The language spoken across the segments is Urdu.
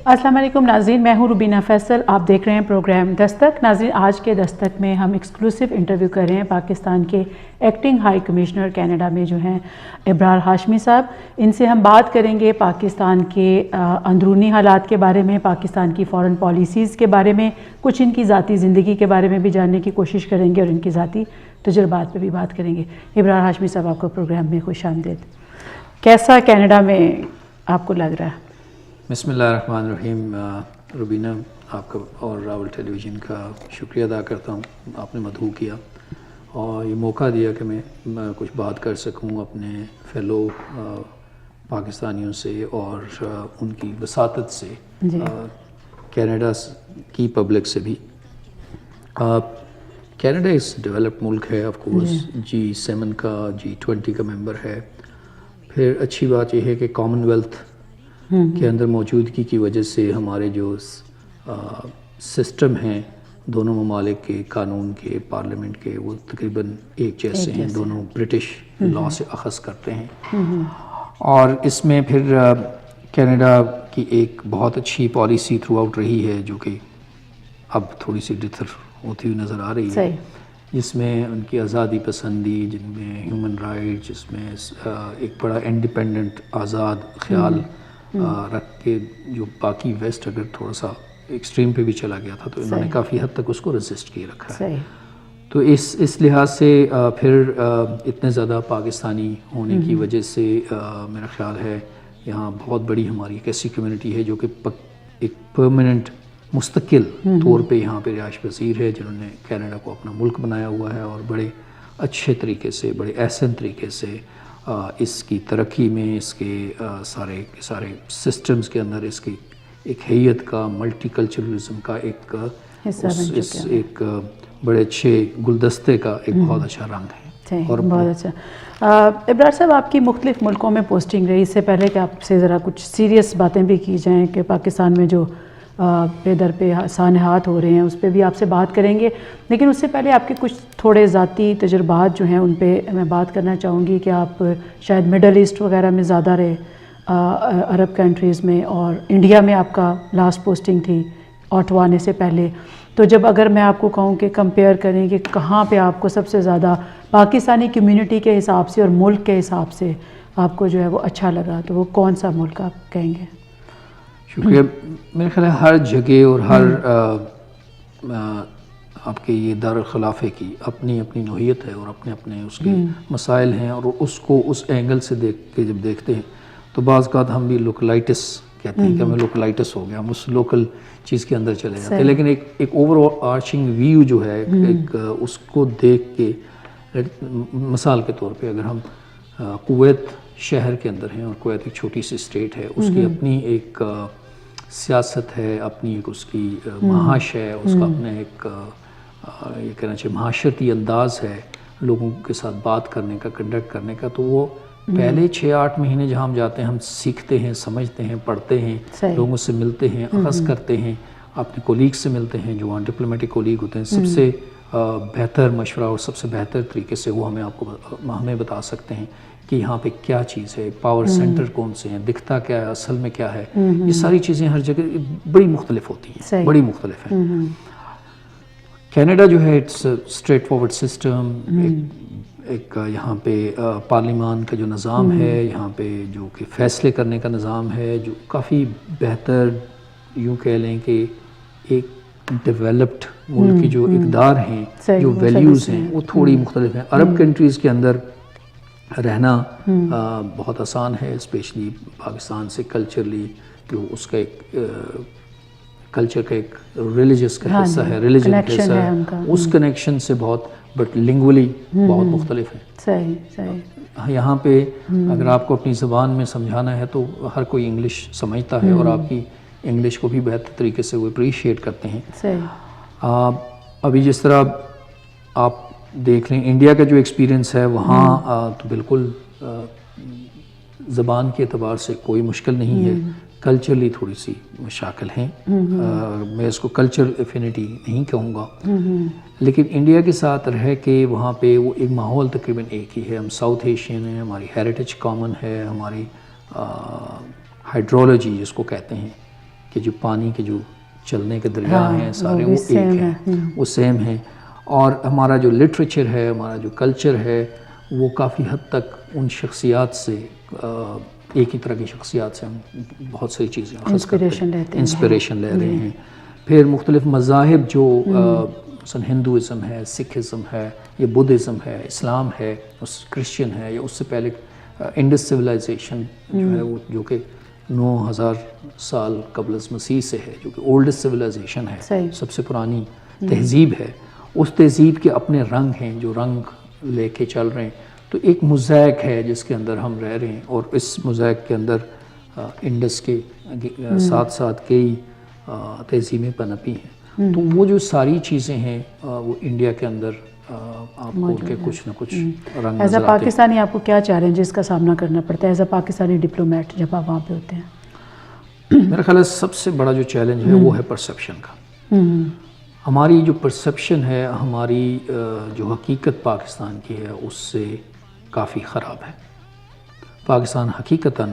السلام علیکم ناظرین، میں ہوں روبینہ فیصل، آپ دیکھ رہے ہیں پروگرام دستک۔ ناظرین، آج کے دستک میں ہم ایکسکلوسیو انٹرویو کر رہے ہیں پاکستان کے ایکٹنگ ہائی کمشنر کینیڈا میں جو ہیں ابرار ہاشمی صاحب۔ ان سے ہم بات کریں گے پاکستان کے اندرونی حالات کے بارے میں، پاکستان کی فارن پالیسیز کے بارے میں، کچھ ان کی ذاتی زندگی کے بارے میں بھی جاننے کی کوشش کریں گے اور ان کی ذاتی تجربات پہ بھی بات کریں گے۔ ابرار ہاشمی صاحب، آپ کو پروگرام میں خوش آمدید۔ کیسا کینیڈا میں آپ کو لگ رہا ہے؟ بسم اللہ الرحمن الرحیم۔ روبینہ، آپ کا اور راول ٹیلی ویژن کا شکریہ ادا کرتا ہوں، آپ نے مدعو کیا اور یہ موقع دیا کہ میں کچھ بات کر سکوں اپنے فیلو پاکستانیوں سے اور ان کی وساطت سے، کینیڈا کی پبلک سے بھی۔ کینیڈا ایک ڈیولپڈ ملک ہے، آف کورس G7 کا G20 کا ممبر ہے۔ پھر اچھی بات یہ ہے کہ کامن ویلتھ کے اندر موجودگی کی وجہ سے ہمارے جو سسٹم ہیں دونوں ممالک کے، قانون کے، پارلیمنٹ کے، وہ تقریباً ایک جیسے ہیں، دونوں برٹش لا سے اخذ کرتے ہیں۔ اور اس میں پھر کینیڈا کی ایک بہت اچھی پالیسی تھرو آؤٹ رہی ہے جو کہ اب تھوڑی سی ڈتھر ہوتی ہوئی نظر آ رہی ہے، جس میں ان کی آزادی پسندی، جن میں ہیومن رائٹ، جس میں ایک بڑا انڈیپینڈنٹ آزاد خیال رکھ کے، جو باقی ویسٹ اگر تھوڑا سا ایکسٹریم پہ بھی چلا گیا تھا تو انہوں نے کافی حد تک اس کو ریزسٹ کیے رکھا ہے۔ تو اس لحاظ سے پھر اتنے زیادہ پاکستانی ہونے کی وجہ سے میرا خیال ہے یہاں بہت بڑی ہماری ایک ایسی کمیونٹی ہے جو کہ ایک پرماننٹ مستقل طور پہ یہاں پہ رہائش پذیر ہے، جنہوں نے کینیڈا کو اپنا ملک بنایا ہوا ہے اور بڑے اچھے طریقے سے، بڑے احسن طریقے سے اس کی ترقی میں، اس کے سارے سسٹمز کے اندر اس کی ایک حیت کا، ملٹی کلچرلزم کا ایک بڑے اچھے گلدستے کا ایک بہت اچھا رنگ ہے۔ اور بہت اچھا۔ ابرار صاحب، آپ کی مختلف ملکوں میں پوسٹنگ رہی، اس سے پہلے کہ آپ سے ذرا کچھ سیریس باتیں بھی کی جائیں کہ پاکستان میں جو پہ در پہ سانحات ہو رہے ہیں اس پہ بھی آپ سے بات کریں گے، لیکن اس سے پہلے آپ کے کچھ تھوڑے ذاتی تجربات جو ہیں ان پہ میں بات کرنا چاہوں گی کہ آپ شاید مڈل ایسٹ وغیرہ میں زیادہ رہے، عرب کنٹریز میں، اور انڈیا میں آپ کا لاسٹ پوسٹنگ تھی آٹوا آنے سے پہلے۔ تو جب اگر میں آپ کو کہوں کہ کمپیئر کریں کہ کہاں پہ آپ کو سب سے زیادہ پاکستانی کمیونٹی کے حساب سے اور ملک کے حساب سے آپ کو جو ہے وہ اچھا لگا، تو وہ کون سا ملک آپ کہیں گے؟ شکریہ۔ میرے خیال ہے ہر جگہ اور ہر آپ کے یہ دارالخلافے کی اپنی اپنی نوعیت ہے اور اپنے اپنے اس کے مسائل ہیں، اور اس کو اس اینگل سے دیکھ کے جب دیکھتے ہیں تو بعض اوقات ہم بھی لوکلائٹس کہتے ہیں کہ ہمیں لوکلائٹس ہو گیا، ہم اس لوکل چیز کے اندر چلے جاتے ہیں، لیکن ایک اوور آرچنگ ویو جو ہے ایک اس کو دیکھ کے، مثال کے طور پہ اگر ہم کویت شہر کے اندر ہیں، اور کویت ایک چھوٹی سی اسٹیٹ ہے، اس کی اپنی ایک سیاست ہے، اپنی ایک اس کی معاش ہے، اس کا اپنا ایک یہ کہنا چاہیے معاشرتی انداز ہے لوگوں کے ساتھ بات کرنے کا، کنڈکٹ کرنے کا۔ تو وہ پہلے 6-8 مہینے جہاں ہم جاتے ہیں، ہم سیکھتے ہیں، سمجھتے ہیں، پڑھتے ہیں، لوگوں سے ملتے ہیں، اخذ کرتے ہیں، اپنے کولیگ سے ملتے ہیں جو وہاں ڈپلومیٹک کولیگ ہوتے ہیں، سب سے بہتر مشورہ اور سب سے بہتر طریقے سے وہ ہمیں بتا سکتے ہیں کہ یہاں پہ کیا چیز ہے، پاور سینٹر کون سے ہیں، دکھتا کیا ہے، اصل میں کیا ہے۔ یہ ساری چیزیں ہر جگہ بڑی مختلف ہوتی ہیں، بڑی مختلف ہیں۔ کینیڈا جو ہے اٹس اسٹریٹ فارورڈ سسٹم، ایک یہاں پہ پارلیمان کا جو نظام ہے، یہاں پہ جو کہ فیصلے کرنے کا نظام ہے، جو کافی بہتر، یوں کہہ لیں کہ ایک ڈیولپڈ ملک کی جو اقدار ہیں، جو ویلیوز ہیں، وہ تھوڑی مختلف ہیں۔ عرب کنٹریز کے اندر رہنا بہت آسان ہے، اسپیشلی پاکستان سے کلچرلی، جو اس کا ایک کلچر کا ایک ریلیجس کا حصہ ہے، ریلیجن کا حصہ ہے، اس کنیکشن سے بہت، بٹ لنگولی بہت مختلف ہے۔ صحیح۔ یہاں پہ اگر آپ کو اپنی زبان میں سمجھانا ہے تو ہر کوئی انگلش سمجھتا ہے اور آپ کی انگلش کو بھی بہتر طریقے سے وہ اپریشیٹ کرتے ہیں۔ صحیح۔ ابھی جس طرح آپ دیکھ لیں انڈیا کا جو ایکسپیرینس ہے وہاں تو بالکل زبان کے اعتبار سے کوئی مشکل نہیں ہے، کلچرلی تھوڑی سی مشاکل ہیں، میں اس کو کلچر افینٹی نہیں کہوں گا، لیکن انڈیا کے ساتھ رہ کے وہاں پہ وہ ایک ماحول تقریباً ایک ہی ہے۔ ہم ساؤتھ ایشین ہیں، ہماری ہیریٹیج کامن ہے، ہماری ہائیڈرولوجی جس کو کہتے ہیں کہ جو پانی کے جو چلنے کے دریا ہیں سارے وہ ایک ہیں، وہ سیم ہیں، اور ہمارا جو لٹریچر ہے، ہمارا جو کلچر ہے، وہ کافی حد تک ان شخصیات سے ایک ہی طرح کی شخصیات سے ہم بہت ساری چیزیں انسپریشن لے رہے ہیں۔ پھر مختلف مذاہب جو مثلا ہندوازم ہے، سکھزم ہے، یا بدھزم ہے، اسلام ہے، کرسچن ہے، یا اس سے پہلے انڈس سویلائزیشن جو ہے وہ جو کہ 9000 سال قبل از مسیح سے ہے، جو کہ اولڈسٹ سویلائزیشن ہے، سب سے پرانی تہذیب ہے۔ اس تہذیب کے اپنے رنگ ہیں جو رنگ لے کے چل رہے ہیں، تو ایک موزائک ہے جس کے اندر ہم رہ رہے ہیں، اور اس موزائک کے اندر انڈس کے ساتھ ساتھ کئی تہذیبیں پنپی ہیں، تو وہ جو ساری چیزیں ہیں وہ انڈیا کے اندر آپ کو کے کچھ نہ کچھ رنگ ایز اے نظر آتے ہیں۔ پاکستانی آپ کو کیا چیلنجز کا سامنا کرنا پڑتا ہے ایز اے پاکستانی ڈپلومیٹ جب آپ وہاں پہ ہوتے ہیں؟ میرا خیال ہے سب سے بڑا جو چیلنج ہے وہ ہے پرسیپشن کا۔ ہماری جو پرسیپشن ہے، ہماری جو حقیقت پاکستان کی ہے اس سے کافی خراب ہے۔ پاکستان حقیقتاً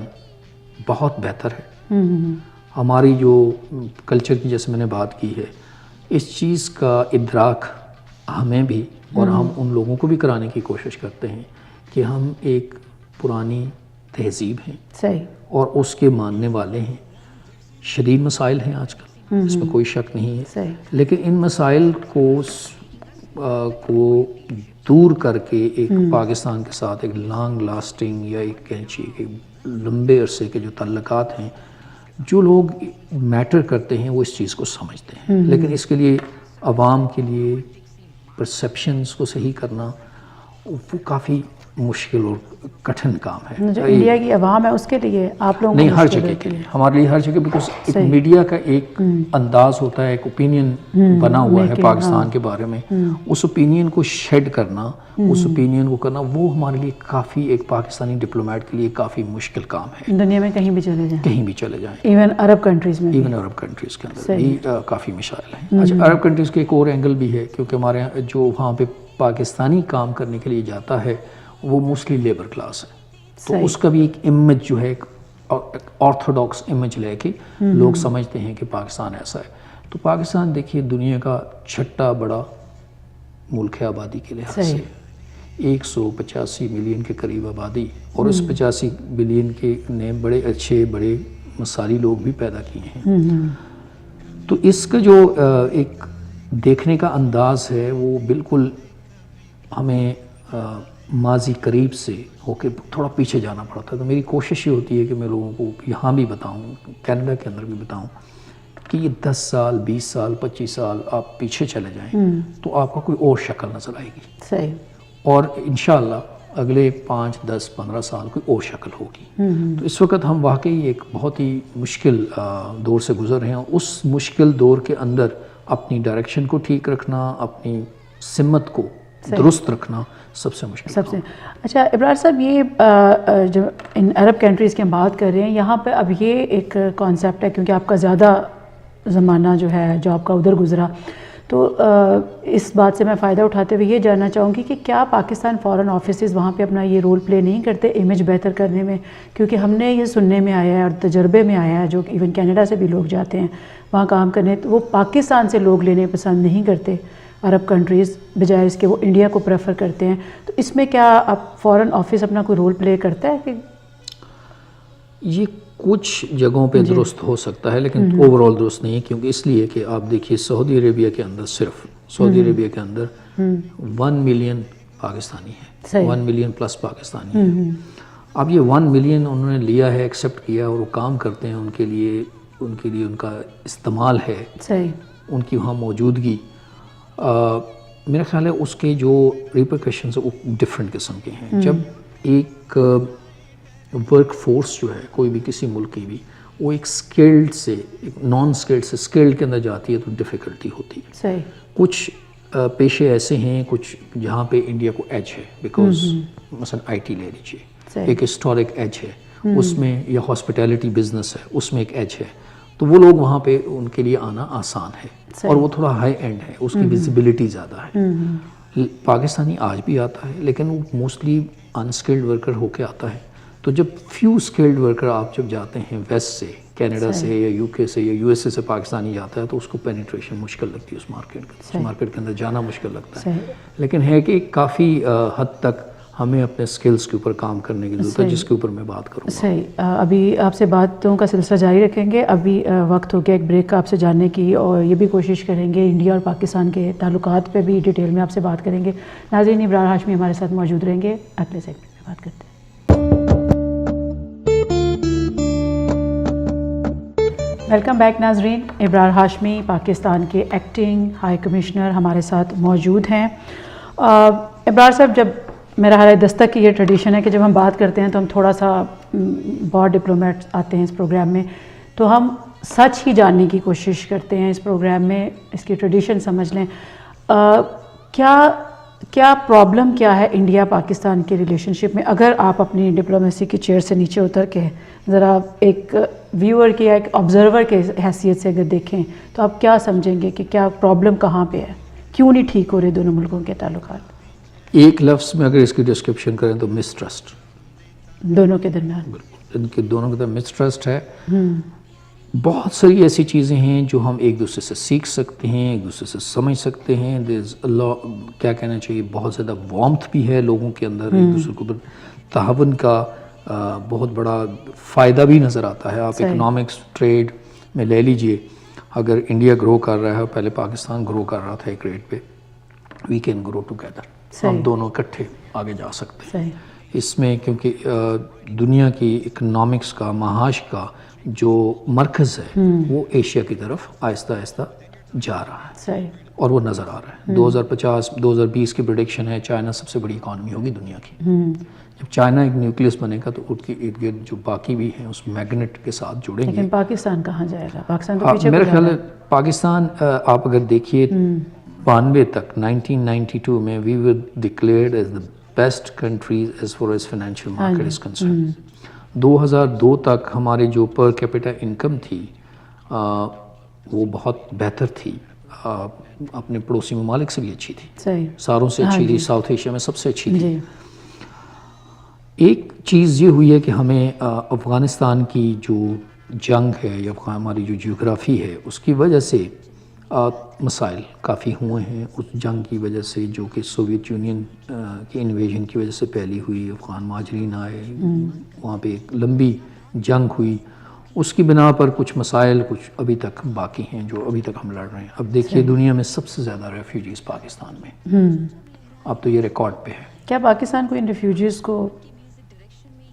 بہت بہتر ہے۔ ہماری جو کلچر کی جیسے میں نے بات کی ہے، اس چیز کا ادراک ہمیں بھی اور ہم ان لوگوں کو بھی کرانے کی کوشش کرتے ہیں کہ ہم ایک پرانی تہذیب ہیں، صحیح، اور اس کے ماننے والے ہیں۔ شدید مسائل ہیں آج کل، اس میں کوئی شک نہیں ہے، صحیح، لیکن ان مسائل کو دور کر کے ایک پاکستان کے ساتھ ایک لانگ لاسٹنگ یا ایک کہہ چاہیے لمبے عرصے کے جو تعلقات ہیں، جو لوگ میٹر کرتے ہیں وہ اس چیز کو سمجھتے ہیں، لیکن اس کے لیے عوام کے لیے پرسیپشنز کو صحیح کرنا وہ کافی مشکل اور کٹھن کام ہے۔ جو انڈیا کی عوام ہے اس کے لیے آپ لوگوں نہیں، ہر جگہ کے لیے، ہمارے لیے ہر جگہ، بیکاز ایک میڈیا کا ایک انداز ہوتا ہے، ایک اوپینین بنا ہوا ہے پاکستان کے بارے میں، اس اوپینین کو شیڈ کرنا، اس اوپینین کو کرنا، وہ ہمارے لیے کافی ایک پاکستانی ڈپلومیٹ کے لیے کافی مشکل کام ہے۔ دنیا میں کہیں بھی چلے جائیں، کہیں بھی چلے جائیں، ایون عرب کنٹریز میں، ایون عرب کنٹریز کے اندر بھی کافی مسائل ہیں۔ اچھا، عرب کنٹریز کے ایک اور اینگل بھی ہے، کیونکہ ہمارے یہاں جو وہاں پہ پاکستانی کام کرنے کے لیے جاتا ہے وہ موسٹلی لیبر کلاس ہے، تو اس کا بھی ایک امیج جو ہے، ایک آرتھوڈاکس امیج لے کے لوگ سمجھتے ہیں کہ پاکستان ایسا ہے۔ تو پاکستان دیکھیے دنیا کا چھٹا بڑا ملک ہے آبادی کے لحاظ سے، 185 ملین کے قریب آبادی، اور اس 85 ملین کے نے بڑے اچھے بڑے مثالی لوگ بھی پیدا کیے ہیں۔ تو اس کا جو ایک دیکھنے کا انداز ہے وہ بالکل ہمیں ماضی قریب سے ہو کے تھوڑا پیچھے جانا پڑتا ہے۔ تو میری کوشش یہ ہوتی ہے کہ میں لوگوں کو یہاں بھی بتاؤں، کینیڈا کے اندر بھی بتاؤں کہ یہ 10 سال 20 سال 25 سال آپ پیچھے چلے جائیں تو آپ کو کوئی اور شکل نظر آئے گی، صحیح، اور انشاءاللہ اگلے 5 10 15 سال کوئی اور شکل ہوگی۔ تو اس وقت ہم واقعی ایک بہت ہی مشکل دور سے گزر رہے ہیں۔ اس مشکل دور کے اندر اپنی ڈائریکشن کو ٹھیک رکھنا، اپنی سمت کو درست رکھنا سب سے مشکل سب سے اچھا۔ ابرار صاحب، یہ جو ان عرب کنٹریز کی ہم بات کر رہے ہیں، یہاں پہ اب یہ ایک کانسیپٹ ہے، کیونکہ آپ کا زیادہ زمانہ جو ہے جو آپ کا ادھر گزرا، تو اس بات سے میں فائدہ اٹھاتے ہوئے یہ جاننا چاہوں گی کہ کیا پاکستان فارن آفیسز وہاں پہ اپنا یہ رول پلے نہیں کرتے امیج بہتر کرنے میں؟ کیونکہ ہم نے یہ سننے میں آیا ہے اور تجربے میں آیا ہے، جو ایون کینیڈا سے بھی لوگ جاتے ہیں وہاں کام کرنے، تو وہ پاکستان سے لوگ لینے پسند نہیں کرتے عرب کنٹریز، بجائے اس کے وہ انڈیا کو پریفر کرتے ہیں۔ تو اس میں کیا اب فارن آفس اپنا کوئی رول پلے کرتا ہے کہ یہ کچھ جگہوں پہ درست ہو سکتا ہے، لیکن اوور آل درست نہیں ہے، کیونکہ اس لیے کہ آپ دیکھیے سعودی عربیہ کے اندر، صرف سعودی عربیہ کے اندر 1 ملین پاکستانی ہے، 1 ملین پلس پاکستانی ہے۔ اب یہ 1 ملین انہوں نے لیا ہے، ایکسیپٹ کیا، اور وہ کام کرتے ہیں، ان کے لیے ان کا استعمال ہے، صحیح، ان کی وہاں موجودگی، میرا خیال ہے اس کے جو ریپرکشنز وہ ڈفرینٹ قسم کے ہیں۔ جب ایک ورک فورس جو ہے کوئی بھی کسی ملک کی بھی، وہ ایک سکلڈ سے ایک نان سکلڈ سے سکلڈ کے اندر جاتی ہے تو ڈیفیکلٹی ہوتی ہے۔ صحیح، کچھ پیشے ایسے ہیں کچھ جہاں پہ انڈیا کو ایج ہے، بیکاز مثلا آئی ٹی لے لیجیے، ایک ہسٹورک ایج ہے اس میں، یا ہاسپٹیلٹی بزنس ہے اس میں ایک ایج ہے، تو وہ لوگ وہاں پہ ان کے لیے آنا آسان ہے، اور وہ تھوڑا ہائی اینڈ ہے، اس کی ویزیبلٹی زیادہ ہے۔ پاکستانی آج بھی آتا ہے، لیکن وہ موسٹلی انسکلڈ ورکر ہو کے آتا ہے۔ تو جب فیو اسکلڈ ورکر آپ جب جاتے ہیں ویسٹ سے کینیڈا سے یا یو کے سے یا یو ایس اے سے پاکستانی جاتا ہے تو اس کو پینیٹریشن مشکل لگتی ہے اس مارکیٹ کے اندر جانا مشکل لگتا ہے. لیکن ہے کہ کافی حد تک ہمیں اپنے سکلز کے اوپر کام کرنے کی ضرورت ہے, جس کے اوپر میں بات کروں گا. صحیح. ابھی آپ سے باتوں کا سلسلہ جاری رکھیں گے. ابھی وقت ہو گیا ایک بریک کا آپ سے جاننے کی, اور یہ بھی کوشش کریں گے انڈیا اور پاکستان کے تعلقات پہ بھی ڈیٹیل میں آپ سے بات کریں گے. ناظرین, ابرار ہاشمی ہمارے ساتھ موجود رہیں گے. اگلے سیگمنٹ میں بات کرتے ہیں. ویلکم بیک ناظرین. ابرار ہاشمی پاکستان کے ایکٹنگ ہائی کمشنر ہمارے ساتھ موجود ہیں. ابرار صاحب, جب میرا خیال ہے دستک کی یہ ٹریڈیشن ہے کہ جب ہم بات کرتے ہیں تو ہم تھوڑا سا بہت ڈپلومیٹ آتے ہیں اس پروگرام میں, تو ہم سچ ہی جاننے کی کوشش کرتے ہیں اس پروگرام میں. اس کی ٹریڈیشن سمجھ لیں. کیا پرابلم کیا ہے انڈیا پاکستان کے ریلیشن شپ میں؟ اگر آپ اپنی ڈپلومیسی کی چیئر سے نیچے اتر کے ذرا ایک ویور کی یا ایک آبزرور کے حیثیت سے اگر دیکھیں تو آپ کیا سمجھیں گے کہ کیا پرابلم کہاں پہ ہے, کیوں نہیں ٹھیک ہو رہے دونوں ملکوں کے تعلقات؟ ایک لفظ میں اگر اس کی ڈسکرپشن کریں تو مسٹرسٹ دونوں کے درمیان. ان کے دونوں کے درمیان مسٹرسٹ ہے. بہت ساری ایسی چیزیں ہیں جو ہم ایک دوسرے سے سیکھ سکتے ہیں, ایک دوسرے سے سمجھ سکتے ہیں. کیا کہنا چاہیے, بہت زیادہ وارمتھ بھی ہے لوگوں کے اندر, ایک دوسرے کے اوپر تعاون کا بہت بڑا فائدہ بھی نظر آتا ہے. آپ اکنامکس ٹریڈ میں لے لیجئے, اگر انڈیا گرو کر رہا ہے, پہلے پاکستان گرو کر رہا تھا ایک ریٹ پہ, وی کین گرو ٹوگیدر. ہم دونوں اکٹھے آگے جا سکتے ہیں اس میں, کیونکہ دنیا کی اکنامکس کا, معاش کا جو مرکز ہے وہ ایشیا کی طرف آہستہ آہستہ جا رہا ہے, اور وہ نظر آ رہا ہے. 2020 کی پریڈکشن ہے چائنا سب سے بڑی اکانومی ہوگی دنیا کی. جب چائنا ایک نیوکلیس بنے گا تو اس کے ارد گرد جو باقی بھی ہیں اس میگنیٹ کے ساتھ جڑیں گے. لیکن پاکستان کہاں جائے گا؟ پاکستان تو پیچھے. میرا خیال ہے پاکستان, آپ اگر دیکھیے 92 تک 1992 میں we were declared as the best countries as far as financial market is concerned. 2002 تک ہماری جو پر کیپٹا انکم تھی وہ بہت بہتر تھی, اپنے پڑوسی ممالک سے بھی اچھی تھی, ساروں سے اچھی تھی, ساؤتھ ایشیا میں سب سے اچھی تھی. ایک چیز یہ ہوئی ہے کہ ہمیں افغانستان کی جو جنگ ہے یا ہماری جو جیوگرافی ہے اس کی وجہ سے مسائل کافی ہوئے ہیں. اس جنگ کی وجہ سے جو کہ سوویت یونین کی انویژن کی وجہ سے پھیلی ہوئی, افغان مہاجرین آئے, وہاں پہ ایک لمبی جنگ ہوئی, اس کی بنا پر کچھ مسائل کچھ ابھی تک باقی ہیں جو ابھی تک ہم لڑ رہے ہیں. اب دیکھیے دنیا میں سب سے زیادہ ریفیوجیز پاکستان میں, اب تو یہ ریکارڈ پہ ہے. کیا پاکستان کو ان ریفیوجیز کو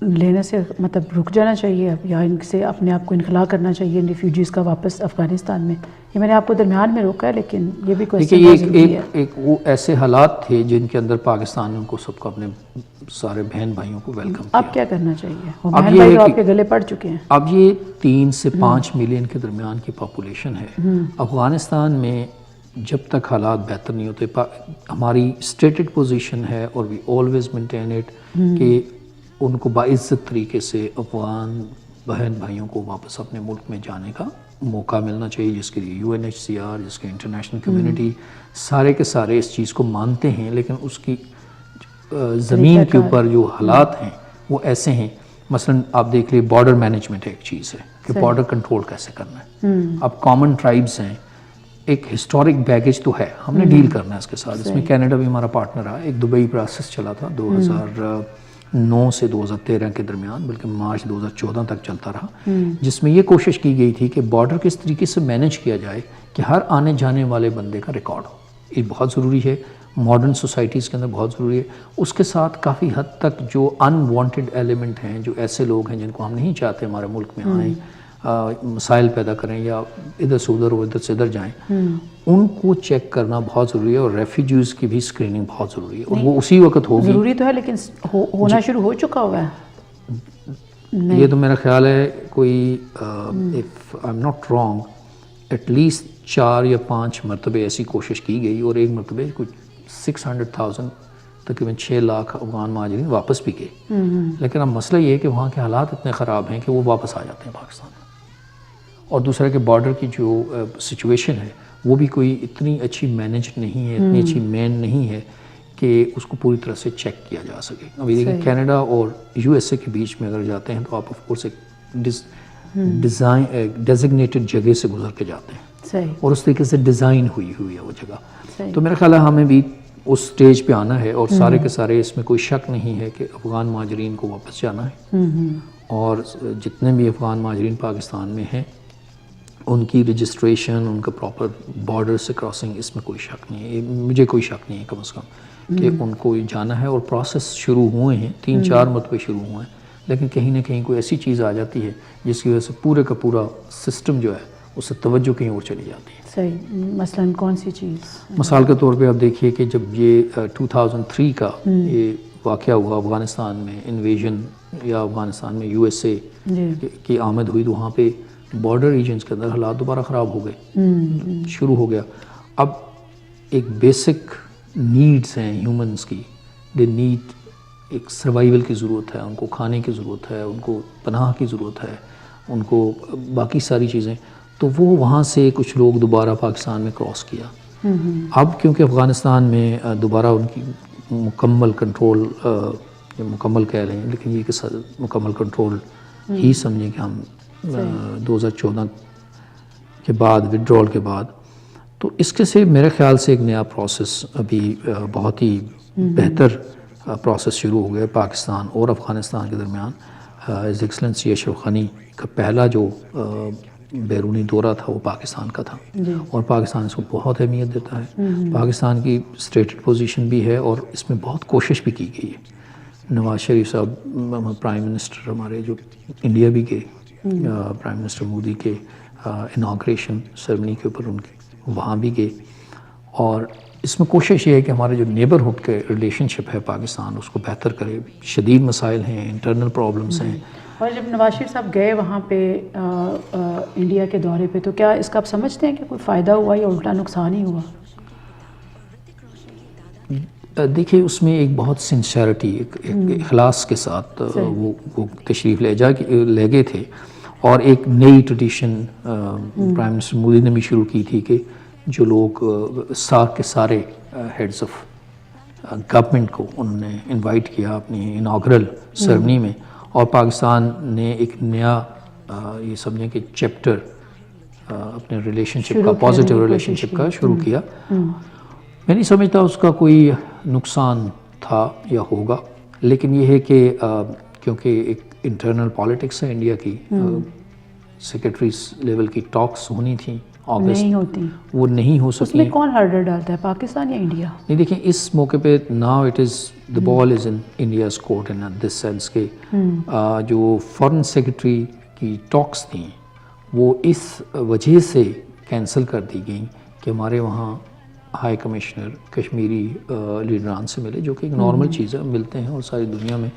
لینے سے مطلب رک جانا چاہیے یا ان سے اپنے آپ کو انخلا کرنا چاہیے ان ریفیوجیز کا واپس افغانستان میں؟ یہ میں نے آپ کو درمیان میں روکا ہے, لیکن یہ بھی ایک وہ ایسے حالات تھے جن کے اندر پاکستان کو سب کو اپنے سارے بہن بھائیوں کو ویلکم کیا. اب کیا کرنا چاہیے؟ وہ بہن بھائی تو آپ کے گلے پڑ چکے ہیں. اب یہ 3 سے 5 ملین کے درمیان کی پاپولیشن ہے افغانستان میں. جب تک حالات بہتر نہیں ہوتے, ہماری اسٹیٹڈ پوزیشن ہے اور وی آلویز مینٹین اٹ کہ ان کو باعزت طریقے سے افغان بہن بھائیوں کو واپس اپنے ملک میں جانے کا موقع ملنا چاہیے, جس کے لیے UNHCR, جس کے انٹرنیشنل کمیونٹی سارے کے سارے اس چیز کو مانتے ہیں. لیکن اس کی زمین کے اوپر جو حالات ہیں وہ ایسے ہیں. مثلا آپ دیکھ لیے بارڈر مینجمنٹ ایک چیز ہے کہ بارڈر کنٹرول کیسے کرنا ہے. اب کامن ٹرائبز ہیں, ایک ہسٹورک بیگیج تو ہے, ہم نے ڈیل کرنا ہے اس کے ساتھ. اس میں کینیڈا بھی ہمارا پارٹنر رہا. ایک دبئی پروسیس چلا تھا 2009 سے 2013 کے درمیان, بلکہ مارچ 2014 تک چلتا رہا, جس میں یہ کوشش کی گئی تھی کہ بارڈر کس طریقے سے مینیج کیا جائے کہ ہر آنے جانے والے بندے کا ریکارڈ ہو. یہ بہت ضروری ہے, ماڈرن سوسائٹیز کے اندر بہت ضروری ہے. اس کے ساتھ کافی حد تک جو ان وانٹیڈ ایلیمنٹ ہیں, جو ایسے لوگ ہیں جن کو ہم نہیں چاہتے ہمارے ملک میں آئیں, مسائل پیدا کریں یا ادھر سے ادھر اور ادھر سے ادھر جائیں, ان کو چیک کرنا بہت ضروری ہے. اور ریفیوجیز کی بھی اسکریننگ بہت ضروری ہے, اور وہ اسی وقت ہوگی. ضروری تو ہے لیکن ہونا شروع ہو چکا ہوا ہے. یہ تو میرا خیال ہے کوئی if I am not wrong at least 4 یا 5 مرتبے ایسی کوشش کی گئی, اور ایک مرتبہ کچھ 600,000 تقریباً 6 لاکھ افغان مہاجرین واپس بھی گئے. لیکن اب مسئلہ یہ ہے کہ وہاں کے حالات اتنے خراب ہیں کہ وہ واپس آ جاتے ہیں پاکستان. اور دوسرا کہ بارڈر کی جو سچویشن ہے وہ بھی کوئی اتنی اچھی مینیج نہیں ہے, اتنی اچھی مین نہیں ہے کہ اس کو پوری طرح سے چیک کیا جا سکے. ابھی دیکھیں کینیڈا اور USA کے بیچ میں اگر جاتے ہیں تو آپ آف کورس ایک ڈیزائن ڈیزگنیٹڈ جگہ سے گزر کے جاتے ہیں صحیح اور اس طریقے سے ڈیزائن ہوئی ہے وہ جگہ. صحیح. تو میرا خیال ہے ہمیں بھی اس سٹیج پہ آنا ہے اور سارے کے سارے اس میں کوئی شک نہیں ہے کہ افغان مہاجرین کو واپس جانا ہے اور جتنے بھی افغان مہاجرین پاکستان میں ہیں ان کی رجسٹریشن ان کا پراپر بارڈر سے کراسنگ اس میں کوئی شک نہیں ہے. مجھے کوئی شک نہیں ہے کم از کم کہ ان کو جانا ہے اور پروسیس شروع ہوئے ہیں 3-4 مرتبہ شروع ہوئے ہیں لیکن کہیں نہ کہیں کوئی ایسی چیز آ جاتی ہے جس کی وجہ سے پورے کا پورا سسٹم جو ہے اس سے توجہ کہیں اور چلی جاتی ہے. صحیح. مثلاً کون سی چیز؟ مثال کے طور پہ آپ دیکھیے کہ جب یہ 2003 کا یہ واقعہ ہوا افغانستان میں انویژن یا افغانستان میں USA کی آمد ہوئی تو وہاں پہ بارڈر ریجنز کے اندر حالات دوبارہ خراب ہو گئے شروع ہو گیا. اب ایک بیسک نیڈز ہیں ہیومنس کی دے نیڈ ایک سروائیول کی ضرورت ہے ان کو کھانے کی ضرورت ہے ان کو پناہ کی ضرورت ہے ان کو باقی ساری چیزیں تو وہ وہاں سے کچھ لوگ دوبارہ پاکستان میں کراس کیا. اب کیونکہ افغانستان میں دوبارہ ان کی مکمل کنٹرول مکمل کہہ رہے ہیں لیکن یہ کہ مکمل کنٹرول ہی سمجھیں کہ ہم 2014 کے بعد وڈرال کے بعد تو اس کے سے میرے خیال سے ایک نیا پروسیس ابھی بہت ہی بہتر پروسیس شروع ہو گیا پاکستان اور افغانستان کے درمیان. ہز ایکسلنسی اشرف غنی کا پہلا جو بیرونی دورہ تھا وہ پاکستان کا تھا اور پاکستان اس کو بہت اہمیت دیتا ہے. پاکستان کی اسٹیٹڈ پوزیشن بھی ہے اور اس میں بہت کوشش بھی کی گئی ہے. نواز شریف صاحب پرائم منسٹر ہمارے جو انڈیا بھی گئے پرائم منسٹر مودی کے اناگریشن سرمنی کے اوپر ان کے وہاں بھی گئے اور اس میں کوشش یہ ہے کہ ہمارے جو نیبرہڈ کے ریلیشن شپ ہے پاکستان اس کو بہتر کرے. شدید مسائل ہیں انٹرنل پرابلمس ہیں. اور جب نواز شریف صاحب گئے وہاں پہ انڈیا کے دورے پہ تو کیا اس کا آپ سمجھتے ہیں کہ کوئی فائدہ ہوا یا الٹا نقصان ہی ہوا؟ دیکھیے اس میں ایک بہت سنسیئرٹی ایک اخلاص کے ساتھ وہ تشریف لے گئے تھے اور ایک نئی ٹریڈیشن پرائم منسٹر مودی نے بھی شروع کی تھی کہ جو لوگ سارک کے سارے ہیڈز آف گورنمنٹ کو انہوں نے انوائٹ کیا اپنی اناگرل سرمنی میں اور پاکستان نے ایک نیا یہ سمجھیں کہ چیپٹر اپنے ریلیشن شپ کا پازیٹیو ریلیشن شپ کا شروع کیا. میں نہیں سمجھتا اس کا کوئی نقصان تھا یا ہوگا لیکن یہ ہے کہ کیونکہ ایک انٹرنل پالیٹکس ہے انڈیا کی سیکرٹریز لیول کی ٹاکس ہونی تھیں نہیں ہوتی وہ نہیں ہو سکی. اس میں کون ہرڈل ڈالتا ہے پاکستان یا انڈیا؟ نہیں دیکھیں اس موقع پہ now it is the ball is in India's court in this sense کہ جو فارن سیکرٹری کی ٹاکس تھیں وہ اس وجہ سے کینسل کر دی گئیں کہ ہمارے وہاں ہائی کمشنر کشمیری لیڈران سے ملے جو کہ ایک نارمل چیز ہے ملتے ہیں اور ساری دنیا میں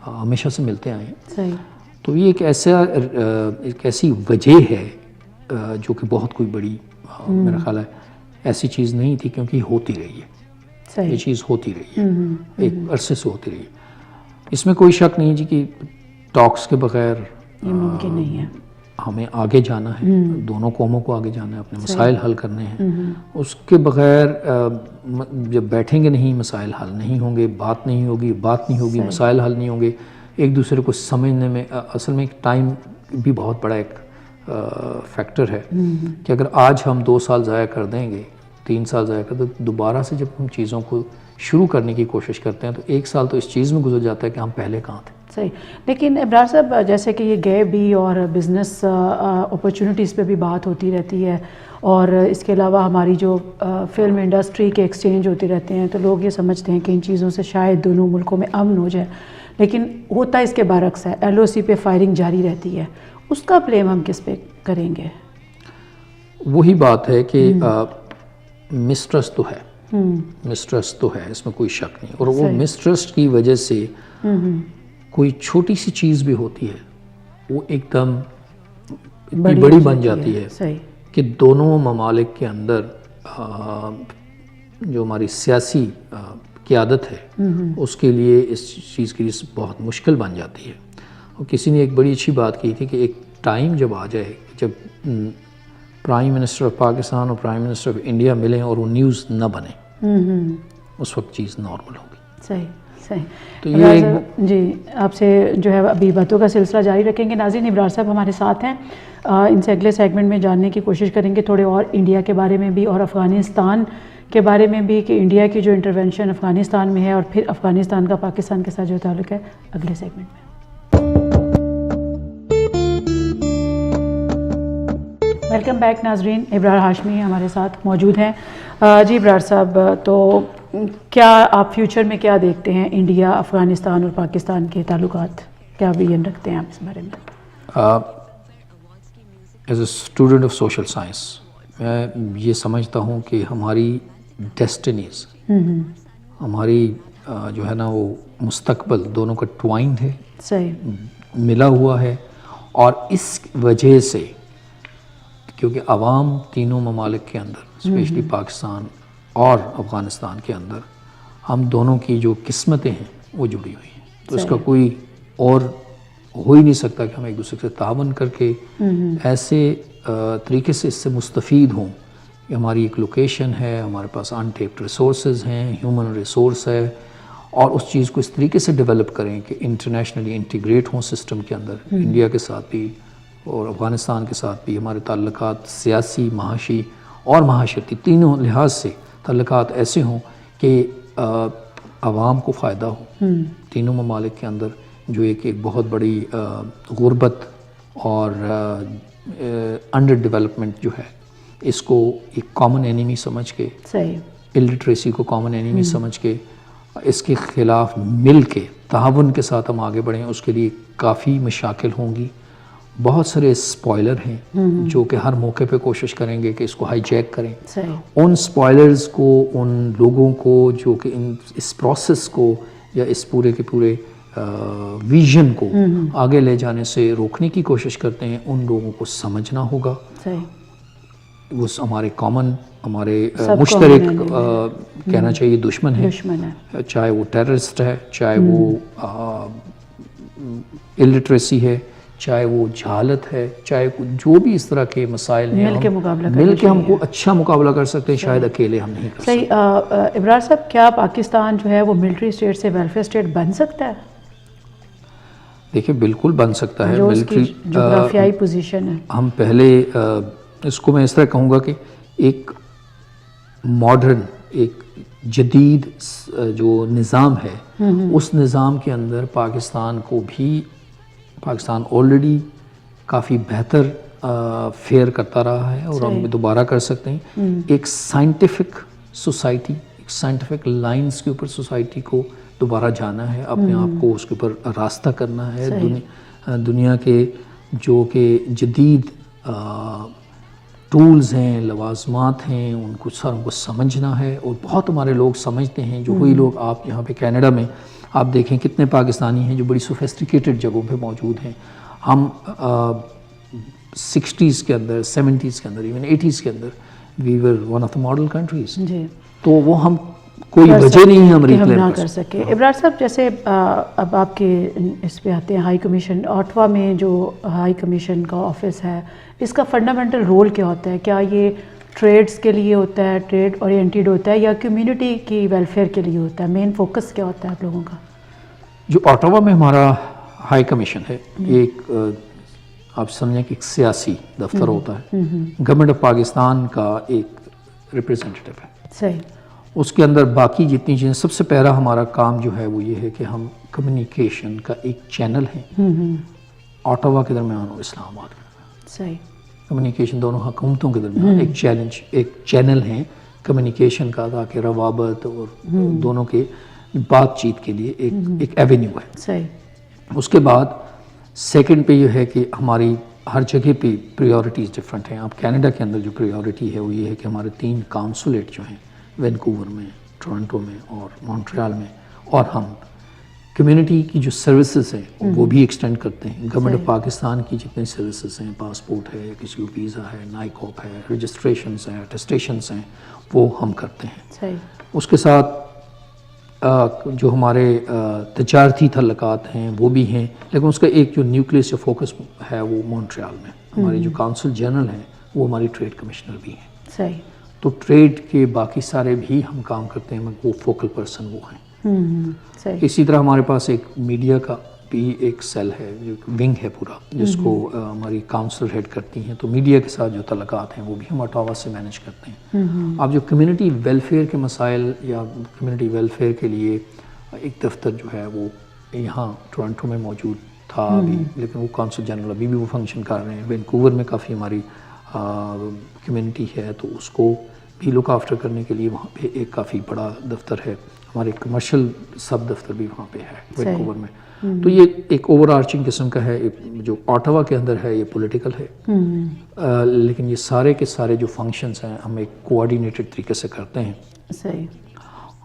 ہمیشہ سے ملتے آئے ہیں. صحیح. تو یہ ایک ایسی وجہ ہے جو کہ بہت کوئی بڑی میرا خیال ہے ایسی چیز نہیں تھی کیونکہ ہوتی رہی ہے یہ چیز ہوتی رہی ہے ایک عرصے سے ہوتی رہی ہے. اس میں کوئی شک نہیں جی کہ ٹاکس کے بغیر یہ ممکن نہیں ہے. ہمیں آگے جانا ہے دونوں قوموں کو آگے جانا ہے اپنے مسائل حل کرنے ہیں. اس کے بغیر جب بیٹھیں گے نہیں مسائل حل نہیں ہوں گے بات نہیں ہوگی مسائل حل نہیں ہوں گے ایک دوسرے کو سمجھنے میں. اصل میں ایک ٹائم بھی بہت بڑا ایک فیکٹر ہے کہ اگر آج ہم 2 سال ضائع کر دیں گے 3 سال ضائع کر دیں دوبارہ سے جب ہم چیزوں کو شروع کرنے کی کوشش کرتے ہیں تو 1 سال تو اس چیز میں گزر جاتا ہے کہ ہم پہلے کہاں تھے. صحیح. لیکن ابرار صاحب جیسے کہ یہ گئے بھی اور بزنس اپرچونیٹیز پہ بھی بات ہوتی رہتی ہے اور اس کے علاوہ ہماری جو فلم انڈسٹری کے ایکسچینج ہوتے رہتے ہیں تو لوگ یہ سمجھتے ہیں کہ ان چیزوں سے شاید دونوں ملکوں میں امن ہو جائے لیکن ہوتا اس کے برعکس ہے. LOC پہ فائرنگ جاری رہتی ہے. اس کا بلیم ہم کس پہ کریں گے؟ وہی بات ہے کہ مسٹرسٹ تو ہے مسٹرسٹ تو ہے اس میں کوئی شک نہیں اور وہ مسٹرسٹ کی وجہ سے کوئی چھوٹی سی چیز بھی ہوتی ہے وہ ایک دم اتنی بڑی بن جاتی ہے کہ دونوں ممالک کے اندر جو ہماری سیاسی قیادت ہے اس کے لیے اس چیز کی بہت مشکل بن جاتی ہے. اور کسی نے ایک بڑی اچھی بات کی تھی کہ ایک ٹائم جب آ جائے جب پرائم منسٹر آف پاکستان اور پرائم منسٹر آف انڈیا ملیں اور وہ نیوز نہ بنے اس وقت چیز نارمل ہوگی. صحیح صحیح. تو یہ ایک جی آپ سے جو ہے ابھی باتوں کا سلسلہ جاری رکھیں گے. ناظرین ابرار صاحب ہمارے ساتھ ہیں, ان سے اگلے سیگمنٹ میں جاننے کی کوشش کریں گے تھوڑے اور انڈیا کے بارے میں بھی اور افغانستان کے بارے میں بھی, کہ انڈیا کی جو انٹرونشن افغانستان میں ہے اور پھر افغانستان کا پاکستان کے ساتھ جو تعلق ہے اگلے سیگمنٹ میں. ویلکم بیک ناظرین, ابرار ہاشمی ہمارے ساتھ موجود ہیں. جی ابرار صاحب, تو کیا آپ فیوچر میں کیا دیکھتے ہیں انڈیا افغانستان اور پاکستان کے تعلقات, کیا ویژن رکھتے ہیں آپ اس بارے میں؟ As a student of social science میں یہ سمجھتا ہوں کہ ہماری ڈیسٹنیز, ہماری جو ہے نا وہ مستقبل دونوں کا ٹوائنڈ ہے, صحیح, ملا ہوا ہے. اور اس وجہ سے کیونکہ عوام تینوں ممالک کے اندر اسپیشلی پاکستان اور افغانستان کے اندر ہم دونوں کی جو قسمتیں ہیں وہ جڑی ہوئی ہیں, تو اس کا کوئی اور ہو ہی نہیں سکتا کہ ہم ایک دوسرے سے تعاون کر کے ایسے طریقے سے اس سے مستفید ہوں کہ ہماری ایک لوکیشن ہے, ہمارے پاس انٹیپڈ ریسورسز ہیں, ہیومن ریسورس ہے, اور اس چیز کو اس طریقے سے ڈیولپ کریں کہ انٹرنیشنلی انٹیگریٹ ہوں سسٹم کے اندر. انڈیا کے ساتھ بھی اور افغانستان کے ساتھ بھی ہمارے تعلقات سیاسی, معاشی اور معاشرتی تینوں لحاظ سے تعلقات ایسے ہوں کہ عوام کو فائدہ ہو. تینوں ممالک کے اندر جو ایک بہت بڑی غربت اور انڈر ڈیولپمنٹ جو ہے, اس کو ایک کامن اینیمی سمجھ کے, صحیح, الٹریسی کو کامن اینیمی سمجھ کے اس کے خلاف مل کے تعاون کے ساتھ ہم آگے بڑھیں. اس کے لیے کافی مشاکل ہوں گی, بہت سارے اسپوائلر ہیں جو کہ ہر موقع پہ کوشش کریں گے کہ اس کو ہائی جیک کریں. ان اسپوائلرز کو, ان لوگوں کو جو کہ اس پروسیس کو یا اس پورے کے پورے ویژن کو آگے لے جانے سے روکنے کی کوشش کرتے ہیں, ان لوگوں کو سمجھنا ہوگا. وہ ہمارے کامن, ہمارے مشترک کہنا چاہیے دشمن ہے, چاہے وہ ٹیررسٹ ہے, چاہے وہ الٹریسی ہے, چاہے وہ جہالت ہے, چاہے جو بھی اس طرح کے مسائل ہیں, مل کے ہم کو اچھا مقابلہ کر سکتے ہیں, شاید اکیلے ہم نہیں کر سکتے. صحیح. ابرار صاحب, کیا پاکستان جو ہے وہ ملٹری اسٹیٹ سے ویلفیئر اسٹیٹ بن سکتا ہے؟ دیکھیں بالکل بن سکتا ہے. جو اس کی جغرافیائی پوزیشن ہے, ہم پہلے اس کو میں اس طرح کہوں گا کہ ایک ماڈرن, ایک جدید جو نظام ہے, اس نظام کے اندر پاکستان کو بھی, پاکستان آلریڈی کافی بہتر فیئر کرتا رہا ہے اور ہم دوبارہ کر سکتے ہیں. ایک سائنٹیفک سوسائٹی, ایک سائنٹیفک لائنز کے اوپر سوسائٹی کو دوبارہ جانا ہے, اپنے آپ کو اس کے اوپر راستہ کرنا ہے. دنیا کے جو کہ جدید ٹولز ہیں, لوازمات ہیں, ان کو سمجھنا ہے. اور بہت ہمارے لوگ سمجھتے ہیں, جو وہی لوگ آپ یہاں پہ کینیڈا میں آپ دیکھیں کتنے پاکستانی ہیں جو بڑی سوفیسٹیکیٹڈ جگہوں پہ موجود ہیں. ہم 60s کے اندر, 70s کے اندر, ایون 80s کے اندر we were one of the model countries. تو وہ ہم کوئی وجہ نہیں ہے ہم ریکلیم نہ کر سکے. ابرار صاحب, جیسے اب آپ کے اس پہ آتے ہیں ہائی کمیشن, آٹوا میں جو ہائی کمیشن کا آفس ہے, اس کا فنڈامنٹل رول کیا ہوتا ہے؟ کیا یہ ٹریڈز کے لیے ہوتا ہے, ٹریڈ اورینٹیڈ ہوتا ہے, یا کمیونٹی کی ویلفیئر کے لیے ہوتا ہے؟ مین فوکس کیا ہوتا ہے آپ لوگوں کا؟ جو آٹوا میں ہمارا ہائی کمیشن ہے, ایک آپ سمجھیں کہ ایک سیاسی دفتر ہوتا ہے, گورنمنٹ آف پاکستان کا ایک ریپریزنٹیٹو ہے. صحیح. اس کے اندر باقی جتنی چیزیں, سب سے پہلا ہمارا کام جو ہے وہ یہ ہے کہ ہم کمیونیکیشن کا ایک چینل ہے آٹوا کے درمیان اور اسلام آباد کے درمیان. صحیح. کمیونیکیشن دونوں حکومتوں کے درمیان ایک چینل ہے کمیونیکیشن کا, تاکہ روابط اور دونوں کے بات چیت کے لیے ایک ایونیو ہے. صحیح. اس کے بعد سیکنڈ پہ یہ ہے کہ ہماری ہر جگہ پہ پریورٹیز ڈفرینٹ ہیں. اب کینیڈا کے اندر جو پریورٹی ہے وہ یہ ہے کہ ہمارے 3 کانسولیٹ جو ہیں, وینکوور میں, ٹورنٹو میں اور مونٹریال میں, اور ہم کمیونٹی کی جو سروسز ہیں وہ بھی ایکسٹینڈ کرتے ہیں. گورنمنٹ آف پاکستان کی جتنی سروسز ہیں, پاسپورٹ ہے, کسی کو ویزا ہے, نائکوپ ہے, رجسٹریشنز ہیں, اٹیسٹیشنز ہیں, وہ ہم کرتے ہیں. صحیح. اس کے ساتھ جو ہمارے تجارتی تعلقات ہیں وہ بھی ہیں, لیکن اس کا ایک جو نیوکلیس یا فوکس ہے وہ مونٹریال میں. ہمارے جو کونسل جنرل ہیں وہ ہماری ٹریڈ کمشنر بھی ہیں. صحیح. تو ٹریڈ کے باقی سارے بھی ہم کام کرتے ہیں, وہ فوکل پرسن وہ ہیں. صحیح. اسی طرح ہمارے پاس ایک میڈیا کا بھی ایک سیل ہے، جو ونگ ہے پورا، جس کو ہماری کاؤنسلر ہیڈ کرتی ہیں. تو میڈیا کے ساتھ جو تعلقات ہیں وہ بھی ہم اٹاوا سے مینیج کرتے ہیں. اب جو کمیونٹی ویلفیئر کے مسائل یا کمیونٹی ویلفیئر کے لیے ایک دفتر جو ہے وہ یہاں ٹورنٹو میں موجود تھا ابھی، لیکن وہ کونسل جنرل ابھی بھی وہ فنکشن کر رہے ہیں. وینکوور میں کافی ہماری کمیونٹی ہے، تو اس کو بھی لک آفٹر کرنے کے لیے وہاں پہ ایک کافی بڑا دفتر ہے. ہمارے کمرشل سب دفتر بھی وہاں پہ ہے وینکوور میں. تو یہ ایک اوور آرچنگ قسم کا ہے. جو آٹاوا کے اندر ہے یہ پولیٹیکل ہے، لیکن یہ سارے کے سارے جو فنکشنز ہیں ہم ایک کوآرڈینیٹڈ طریقے سے کرتے ہیں. صحیح.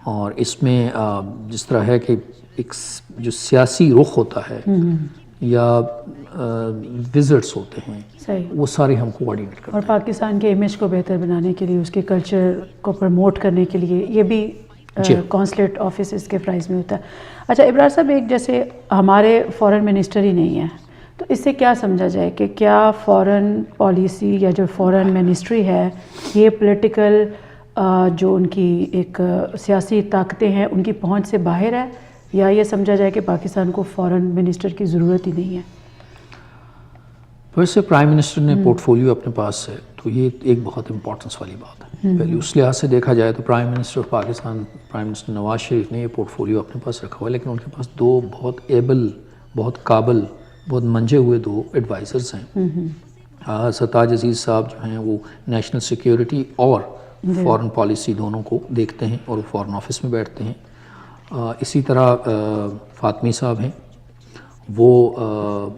اور اس میں جس طرح ہے کہ ایک جو سیاسی رخ ہوتا ہے یا وزٹس ہوتے ہیں، صحیح. وہ سارے ہم کوآرڈینیٹ کرتے ہیں. اور پاکستان کے امیج کو بہتر بنانے کے لیے، اس کے کلچر کو پروموٹ کرنے کے لیے، یہ بھی کونسلیٹ آفیسز کے پرائز میں ہوتا ہے. اچھا ابرار صاحب، ایک جیسے ہمارے فورن منسٹر ہی نہیں ہے، تو اس سے کیا سمجھا جائے کہ کیا فورن پالیسی یا جو فورن منسٹری ہے یہ پولیٹیکل جو ان کی ایک سیاسی طاقتیں ہیں ان کی پہنچ سے باہر ہے، یا یہ سمجھا جائے کہ پاکستان کو فورن منسٹر کی ضرورت ہی نہیں ہے؟ ویسے پرائم منسٹر نے پورٹ فولیو اپنے پاس ہے، تو یہ ایک بہت امپورٹنس والی بات ہے. پہلے اس لحاظ سے دیکھا جائے تو prime minister of Pakistan, prime minister Nawaz Sharif نے یہ پورٹ فولیو اپنے پاس رکھا ہوا ہے، لیکن ان کے پاس دو بہت ایبل، بہت قابل، بہت منجے ہوئے دو ایڈوائزرز ہیں. سرتاج عزیز صاحب جو ہیں وہ نیشنل سیکیورٹی اور فورن پالیسی دونوں کو دیکھتے ہیں اور فورن آفس میں بیٹھتے ہیں. اسی طرح فاطمی صاحب ہیں، وہ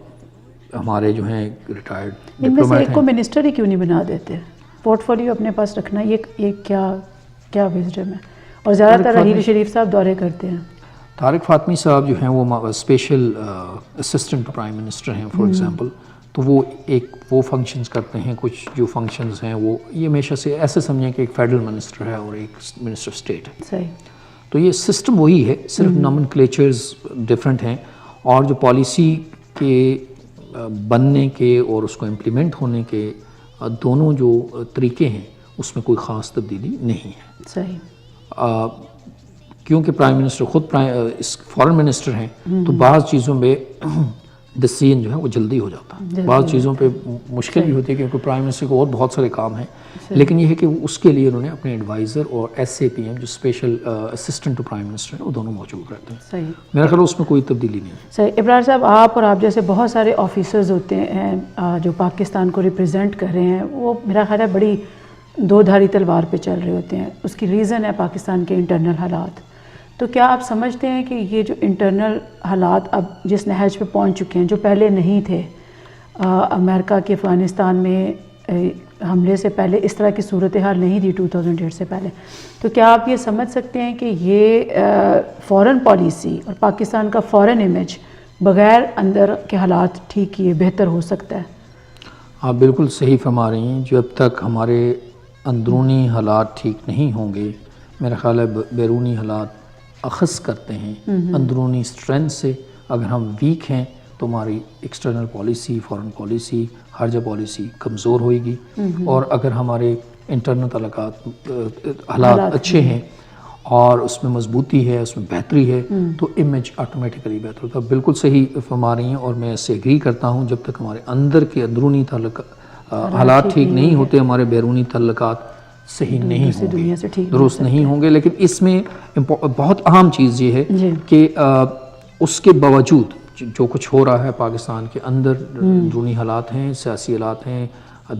ہمارے جو ہیں ریٹائرڈ ان میں سے ڈپلومیٹ ایک ہیں. کو منسٹر ہی کیوں نہیں بنا دیتے؟ پورٹ فولیو اپنے پاس رکھنا یہ کیا وزڈم ہے؟ اور زیادہ تر راحیل شریف صاحب دورے کرتے ہیں. طارق فاطمی صاحب جو ہیں وہ اسپیشل اسسٹنٹ پرائم منسٹر ہیں فار ایگزامپل. تو وہ فنکشنز کرتے ہیں. کچھ جو فنکشنز ہیں وہ یہ ہمیشہ سے ایسے سمجھیں کہ ایک فیڈرل منسٹر ہے اور ایک منسٹر آف اسٹیٹ ہے. صحیح. تو یہ سسٹم وہی ہے، صرف نامنکلیچرز ڈفرینٹ ہیں، اور جو پالیسی کے بننے کے اور اس کو امپلیمنٹ ہونے کے دونوں جو طریقے ہیں اس میں کوئی خاص تبدیلی نہیں ہے. صحیح. کیونکہ پرائم منسٹر خود فورن منسٹر ہیں، تو بعض چیزوں میں ڈیسیژن جو ہے وہ جلدی ہو جاتا ہے. بعض چیزوں پہ مشکل بھی ہوتی ہے کیونکہ پرائم منسٹر کو اور بہت سارے کام ہیں، لیکن یہ ہے کہ اس کے لیے انہوں نے اپنے ایڈوائزر اور SAPM جو special assistant to prime minister ہیں وہ دونوں موجود رہتے ہیں. صحیح. میرا خیال اس میں کوئی تبدیلی نہیں ہے. صحیح. ابرار صاحب، آپ اور آپ جیسے بہت سارے آفیسرز ہوتے ہیں جو پاکستان کو ریپرزینٹ کر رہے ہیں، وہ میرا خیال ہے بڑی دو دھاری تلوار پہ چل رہے ہوتے ہیں. اس کی ریزن ہے پاکستان کے انٹرنل حالات. تو کیا آپ سمجھتے ہیں کہ یہ جو انٹرنل حالات اب جس نہج پہ پہنچ چکے ہیں، جو پہلے نہیں تھے، امریکہ کے افغانستان میں حملے سے پہلے اس طرح کی صورتحال نہیں تھی 2008 سے پہلے، تو کیا آپ یہ سمجھ سکتے ہیں کہ یہ فورن پالیسی اور پاکستان کا فورن امیج بغیر اندر کے حالات ٹھیک کیے بہتر ہو سکتا ہے؟ آپ بالکل صحیح فرما رہی ہیں. جب تک ہمارے اندرونی حالات ٹھیک نہیں ہوں گے، میرا خیال ہے بیرونی حالات اخذ کرتے ہیں اندرونی اسٹرینتھ سے. اگر ہم ویک ہیں تو ہماری ایکسٹرنل پالیسی، فورن پالیسی، خارجہ پالیسی کمزور ہوئے گی. اور اگر ہمارے انٹرنل تعلقات حالات اچھے ہیں اور اس میں مضبوطی ہے، اس میں بہتری ہے، تو امیج آٹومیٹیکلی بہتر ہوتا ہے. بالکل صحیح فرما رہی ہیں اور میں اس سے ایگری کرتا ہوں. جب تک ہمارے اندر کے اندرونی حالات ٹھیک نہیں ہوتے، ہمارے بیرونی تعلقات صحیح نہیں ہوں گے، درست نہیں ہوں گے. لیکن اس میں بہت اہم چیز یہ ہے کہ اس کے باوجود جو کچھ ہو رہا ہے پاکستان کے اندر، اندرونی حالات ہیں، سیاسی حالات ہیں،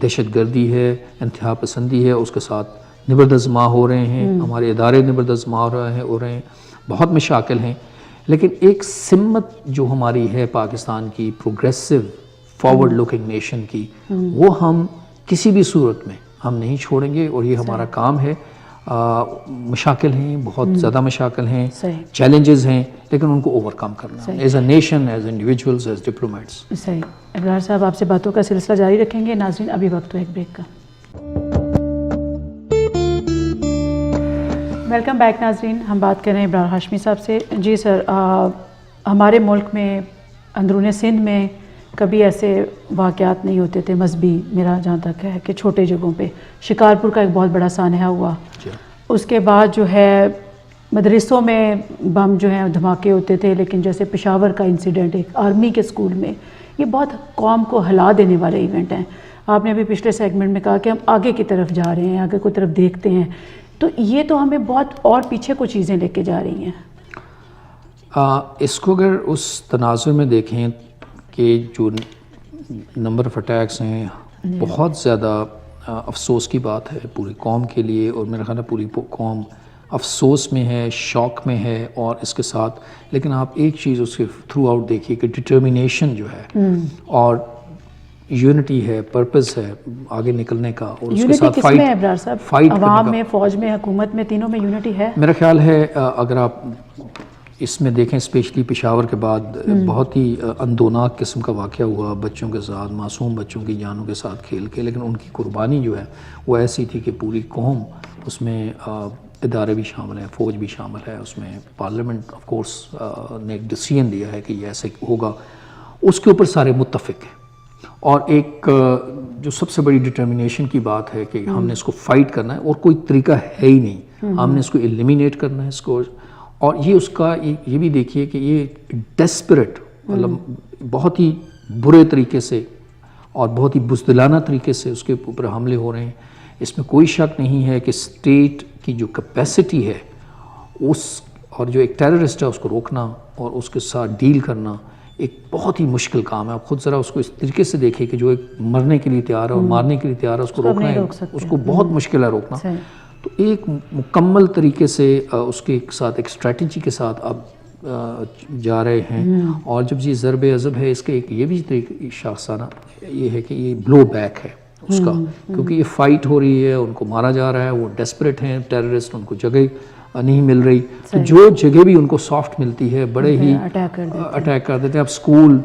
دہشت گردی ہے، انتہا پسندی ہے، اس کے ساتھ نبردازماں ہو رہے ہیں، ہمارے ادارے نبردازماں ہو رہے ہیں، بہت مشاکل ہیں. لیکن ایک سمت جو ہماری ہے پاکستان کی پروگریسو فارورڈ لوکنگ نیشن کی، وہ ہم کسی بھی صورت میں ہم نہیں چھوڑیں گے. اور یہ ہمارا کام ہے. مشاکل ہیں، بہت زیادہ مشاکل ہیں، چیلنجز ہیں، لیکن ان کو اوور کم کرنا as a nation, as individuals, as diplomats. صحیح. ابرار صاحب، آپ سے باتوں کا سلسلہ جاری رکھیں گے. ناظرین، ابھی وقت ہو ایک بریک کا. ویلکم بیک ناظرین. ہم بات کر رہے ہیں ابرار ہاشمی صاحب سے. جی سر، ہمارے ملک میں اندرون سندھ میں کبھی ایسے واقعات نہیں ہوتے تھے مذہبی، میرا جہاں تک ہے کہ چھوٹے جگہوں پہ شکارپور کا ایک بہت بڑا سانحہ ہوا. اس کے بعد جو ہے مدرسوں میں بم جو ہیں دھماکے ہوتے تھے، لیکن جیسے پشاور کا انسیڈنٹ ایک آرمی کے اسکول میں، یہ بہت قوم کو ہلا دینے والے ایونٹ ہیں. آپ نے ابھی پچھلے سیگمنٹ میں کہا کہ ہم آگے کی طرف جا رہے ہیں، آگے کی طرف دیکھتے ہیں، تو یہ تو ہمیں بہت اور پیچھے کو چیزیں لے کے جا رہی ہیں. اس کو اگر اس تناظر میں دیکھیں کہ جو نمبر آف اٹیکس ہیں، بہت زیادہ افسوس کی بات ہے پوری قوم کے لیے، اور میرا خیال ہے پوری قوم افسوس میں ہے، شوق میں ہے. اور اس کے ساتھ لیکن آپ ایک چیز اس کے تھرو آؤٹ دیکھیے کہ ڈٹرمینیشن جو ہے اور یونٹی ہے، پرپز ہے آگے نکلنے کا، اور اس کے ساتھ کس میں ہے ابرار صاحب؟ فائٹ عوام میں، فوج میں، حکومت میں، تینوں میں یونٹی ہے؟ میرا خیال ہے اگر آپ اس میں دیکھیں اسپیشلی پشاور کے بعد بہت ہی اندوناک قسم کا واقعہ ہوا بچوں کے ساتھ، معصوم بچوں کی جانوں کے ساتھ کھیل کے، لیکن ان کی قربانی جو ہے وہ ایسی تھی کہ پوری قوم اس میں، ادارے بھی شامل ہیں، فوج بھی شامل ہے اس میں، پارلیمنٹ آف کورس نے ایک ڈیسیژن دیا ہے کہ یہ ایسے ہوگا، اس کے اوپر سارے متفق ہیں. اور ایک جو سب سے بڑی ڈٹرمینیشن کی بات ہے کہ ہم نے اس کو فائٹ کرنا ہے، اور کوئی طریقہ ہے ہی نہیں، ہم نے اس کو ایلیمینیٹ کرنا ہے اس کو. اور یہ اس کا یہ بھی دیکھیے کہ یہ ڈیسپریٹ، مطلب بہت ہی برے طریقے سے اور بہت ہی بزدلانہ طریقے سے اس کے اوپر حملے ہو رہے ہیں. اس میں کوئی شک نہیں ہے کہ اسٹیٹ کی جو کیپیسٹی ہے اس، اور جو ایک ٹیررسٹ ہے اس کو روکنا اور اس کے ساتھ ڈیل کرنا ایک بہت ہی مشکل کام ہے. آپ خود ذرا اس کو اس طریقے سے دیکھیں کہ جو ایک مرنے کے لیے تیار ہے اور مارنے کے لیے تیار ہے، اس کو روکنا ہے، اس کو بہت مشکل ہے روکنا. تو ایک مکمل طریقے سے اس کے ساتھ ایک اسٹریٹجی کے ساتھ آپ جا رہے ہیں. اور جب یہ ضرب عضب ہے، اس کے ایک یہ بھی طریقہ شاخسانہ یہ ہے کہ یہ بلو بیک ہے اس کا، کیونکہ یہ فائٹ ہو رہی ہے، ان کو مارا جا رہا ہے، وہ ڈیسپریٹ ہیں ٹیررسٹ، ان کو جگہ نہیں مل رہی، تو جو جگہ بھی ان کو سافٹ ملتی ہے بڑے ہی اٹیک کر دیتے ہیں. اب اسکول،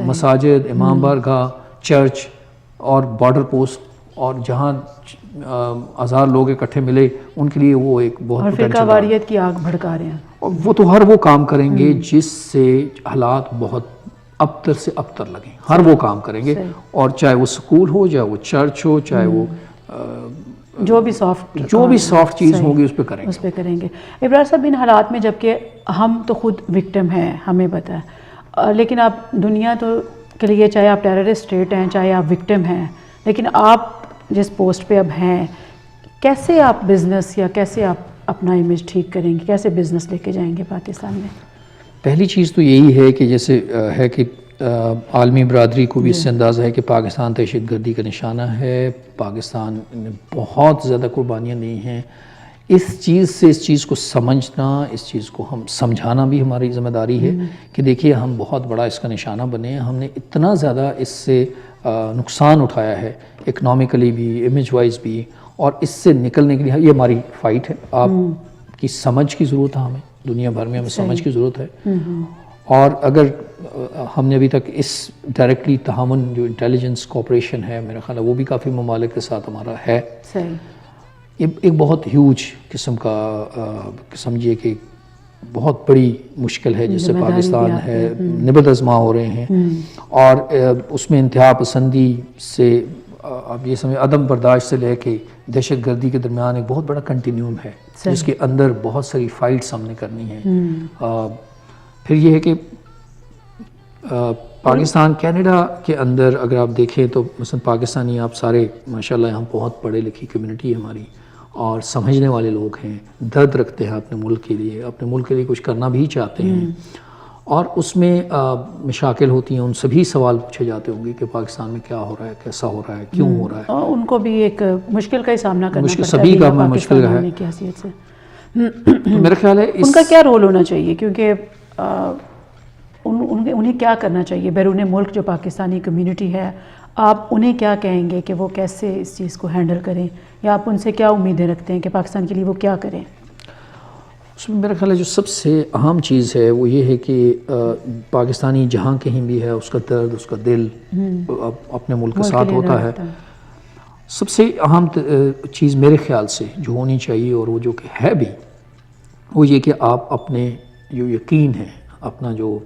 مساجد، امام بارگاہ، چرچ اور بارڈر پوسٹ، اور جہاں ہزار لوگ اکٹھے ملے ان کے لیے وہ ایک بہت فرقہ واریت کی آگ بھڑکا رہے ہیں. اور وہ تو ہر وہ کام کریں گے جس سے حالات بہت ابتر سے ابتر لگیں، ہر وہ کام کریں گے. اور چاہے وہ سکول ہو، چاہے وہ چرچ ہو، چاہے وہ جو بھی سافٹ چیز ہوگی اس پہ کریں گے. ابرار صاحب، ان حالات میں جبکہ ہم تو خود وکٹم ہیں، ہمیں پتہ ہے، لیکن آپ دنیا تو کے لیے، چاہے آپ ٹیررسٹ اسٹیٹ ہیں، چاہے آپ وکٹم ہیں، لیکن آپ جس پوسٹ پہ اب ہیں، کیسے آپ بزنس یا کیسے آپ اپنا امیج ٹھیک کریں گے، کیسے بزنس لے کے جائیں گے پاکستان میں؟ پہلی چیز تو یہی ہے کہ جیسے ہے کہ عالمی برادری کو بھی اس سے اندازہ ہے کہ پاکستان دہشت گردی کا نشانہ ہے. پاکستان نے بہت زیادہ قربانیاں دی ہیں. اس چیز کو سمجھنا، اس چیز کو ہم سمجھانا بھی ہماری ذمہ داری ہے کہ دیکھیے ہم بہت بڑا اس کا نشانہ بنے ہیں. ہم نے اتنا زیادہ اس سے نقصان اٹھایا ہے، اکنامکلی بھی، امیج وائز بھی، اور اس سے نکلنے کے لیے یہ ہماری فائٹ ہے. آپ کی سمجھ کی ضرورت ہے، ہمیں دنیا بھر میں ہمیں سمجھ کی ضرورت ہے. اور اگر ہم نے ابھی تک اس ڈائریکٹلی تعاون جو انٹیلیجنس کوآپریشن ہے، میرا خیال ہے وہ بھی کافی ممالک کے ساتھ ہمارا ہے. یہ ایک بہت ہیوج قسم کا سمجھیے کہ بہت بڑی مشکل ہے جس سے پاکستان ہے نبرد آزما ہو رہے ہیں. اور اس میں انتہا پسندی سے اب یہ سمجھ عدم برداشت سے لے کے دہشت گردی کے درمیان ایک بہت بڑا کنٹینیوم ہے جس کے اندر بہت ساری فائٹس ہم نے کرنی ہیں. پھر یہ ہے کہ پاکستان کینیڈا کے اندر اگر آپ دیکھیں تو مثلا پاکستانی آپ سارے ماشاءاللہ ہم بہت پڑھے لکھی کمیونٹی ہے ہماری، اور سمجھنے والے لوگ ہیں، درد رکھتے ہیں اپنے ملک کے لیے، اپنے ملک کے لیے کچھ کرنا بھی چاہتے ہیں. اور اس میں مشاکل ہوتی ہیں، ان سبھی سوال پوچھے جاتے ہوں گے کہ پاکستان میں کیا ہو رہا ہے، کیسا ہو رہا ہے، کیوں ہو رہا ہے. ان کو بھی ایک مشکل کا سامنا کرنا پڑتا ہے، سبھی کا مشکل ہے کی حیثیت سے. میرا خیال ہے ان کا کیا رول ہونا چاہیے، کیونکہ انہیں کیا کرنا چاہیے بیرون ملک جو پاکستانی کمیونٹی ہے، آپ انہیں کیا کہیں گے کہ وہ کیسے اس چیز کو ہینڈل کریں، یا آپ ان سے کیا امیدیں رکھتے ہیں کہ پاکستان کے لیے وہ کیا کریں؟ اس میں میرا خیال ہے جو سب سے اہم چیز ہے وہ یہ ہے کہ پاکستانی جہاں کہیں بھی ہے اس کا درد، اس کا دل اپنے ملک کے ساتھ ہوتا ہے. سب سے اہم چیز میرے خیال سے جو ہونی چاہیے، اور وہ جو کہ ہے بھی، وہ یہ کہ آپ اپنے جو یقین ہے، اپنا جو